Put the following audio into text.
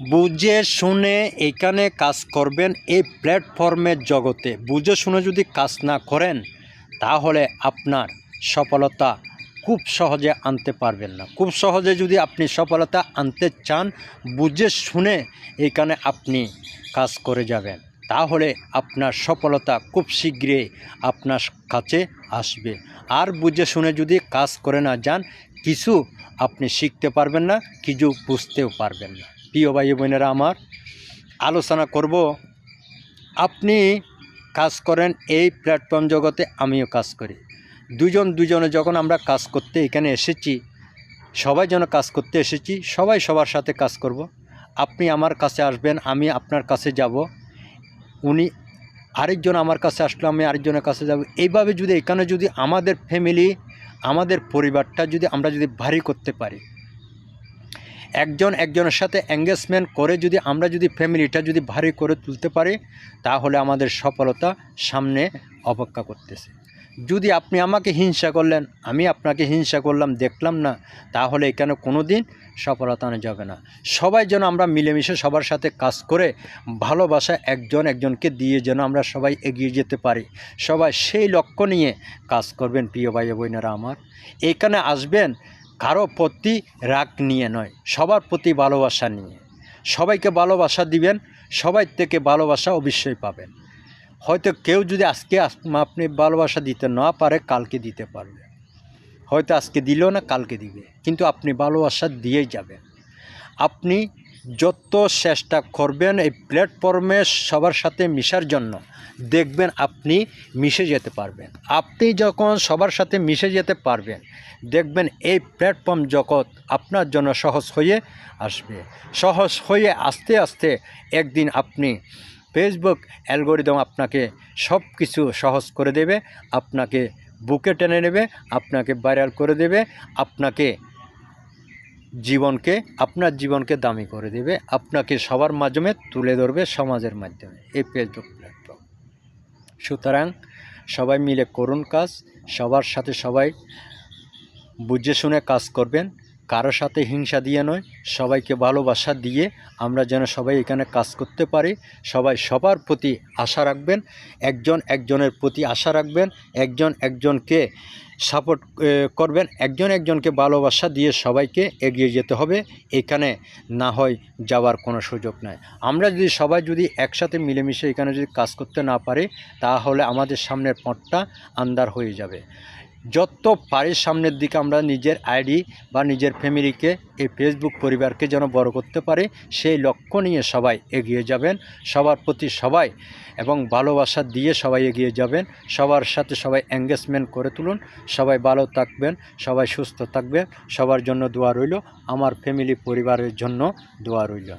বুঝে শুনে এখানে কাজ করবেন। এই প্ল্যাটফর্মের জগতে বুঝে শুনে যদি কাজ না করেন তাহলে আপনার সফলতা খুব সহজে আনতে পারবেন না। খুব সহজে যদি আপনি সফলতা আনতে চান, বুঝে শুনে এখানে আপনি কাজ করে যাবেন, তাহলে আপনার সফলতা খুব শীঘ্রই আপনার কাছে আসবে। আর বুঝে শুনে যদি কাজ করে না যান, কিছু আপনি শিখতে পারবেন না, কিছু বুঝতেও পারবেন না। প্রিয় ভাই বোনেরা, আমার আলোচনা করব, আপনি কাজ করেন এই প্ল্যাটফর্ম জগতে, আমিও কাজ করি। দুজনে যখন আমরা কাজ করতে এখানে এসেছি, সবাই যেন কাজ করতে এসেছি, সবাই সবার সাথে কাজ করব। আপনি আমার কাছে আসবেন, আমি আপনার কাছে যাব, উনি আরেকজন আমার কাছে আসলো, আমি আরেকজনের কাছে যাব। এইভাবে যদি এখানে যদি আমাদের ফ্যামিলি, আমাদের পরিবারটা যদি আমরা যদি ভারী করতে পারি, একজন একজনের সাথে এঙ্গেজমেন্ট করে যদি আমরা যদি ফ্যামিলিটা যদি ভারী করে তুলতে পারি, তাহলে আমাদের সফলতা সামনে অপেক্ষা করতেছে। যদি আপনি আমাকে হিংসা করলেন, আমি আপনাকে হিংসা করলাম, দেখলাম না, তাহলে এখানে কোনো দিন সফলতা আনা যাবে না। সবাই যেন আমরা মিলেমিশে সবার সাথে কাজ করে ভালোবাসা একজন একজনকে দিয়ে যেন আমরা সবাই এগিয়ে যেতে পারি। সবাই সেই লক্ষ্য নিয়ে কাজ করবেন। প্রিয় ভাই বোনেরা আমার, এখানে আসবেন কারো প্রতি রাগ নিয়ে নয়, সবার প্রতি ভালোবাসা নিয়ে। সবাইকে ভালোবাসা দিবেন, সবাই থেকে ভালোবাসা অবশ্যই পাবেন। হয়তো কেউ যদি আজকে আপনি ভালোবাসা দিতে না পারে, কালকে দিতে পারবে। হয়তো আজকে দিল না, কালকে দিবে, কিন্তু আপনি ভালোবাসা দিয়েই যাবেন। আপনি যত চেষ্টা করবেন এই প্ল্যাটফর্মে সবার সাথে মিশার জন্য, দেখবেন আপনি মিশে যেতে পারবেন। আপনি যখন সবার সাথে মিশে যেতে পারবেন, দেখবেন এই প্ল্যাটফর্ম জগৎ আপনার জন্য সহজ হয়ে আসবে। সহজ হয়ে আস্তে আস্তে একদিন আপনি ফেসবুক অ্যালগরিদম আপনাকে সব কিছু সহজ করে দেবে, আপনাকে বুকে টেনে নেবে, আপনাকে ভাইরাল করে দেবে, আপনাকে আপনার জীবনকে দামি করে দেবে, আপনাকে সবার মাধ্যমে তুলে ধরবে, সমাজের মাধ্যমে, এই ফেসবুক প্ল্যাটফর্ম। সুতরাং সবাই মিলে করুন কাজ, সবার সাথে সবাই বুঝে শুনে কাজ করবেন, কারোর সাথে হিংসা দিয়ে নয়, সবাইকে ভালোবাসা দিয়ে আমরা যেন সবাই এখানে কাজ করতে পারি। সবাই সবার প্রতি আশা রাখবেন, একজন একজনের প্রতি আশা রাখবেন, একজন একজনকে সাপোর্ট করবেন, একজন একজনকে ভালোবাসা দিয়ে সবাইকে এগিয়ে যেতে হবে। এখানে না হয় যাওয়ার কোনো সুযোগ নাই। আমরা যদি সবাই যদি একসাথে মিলেমিশে এখানে যদি কাজ করতে না পারি, তাহলে আমাদের সামনের পথটা আন্ধার হয়ে যাবে। যত পারি সামনের দিকে আমরা নিজের আইডি বা নিজের ফ্যামিলিকে, এই ফেসবুক পরিবারকে যেন বড় করতে পারে, সেই লক্ষ্য নিয়ে সবাই এগিয়ে যাবেন। সবার প্রতি সবাই এবং ভালোবাসা দিয়ে সবাই এগিয়ে যাবেন। সবার সাথে সবাই এঙ্গেজমেন্ট করে তুলুন। সবাই ভালো থাকবেন, সবাই সুস্থ থাকবেন। সবার জন্য দোয়া রইল, আমার ফ্যামিলি পরিবারের জন্য দোয়া রইল।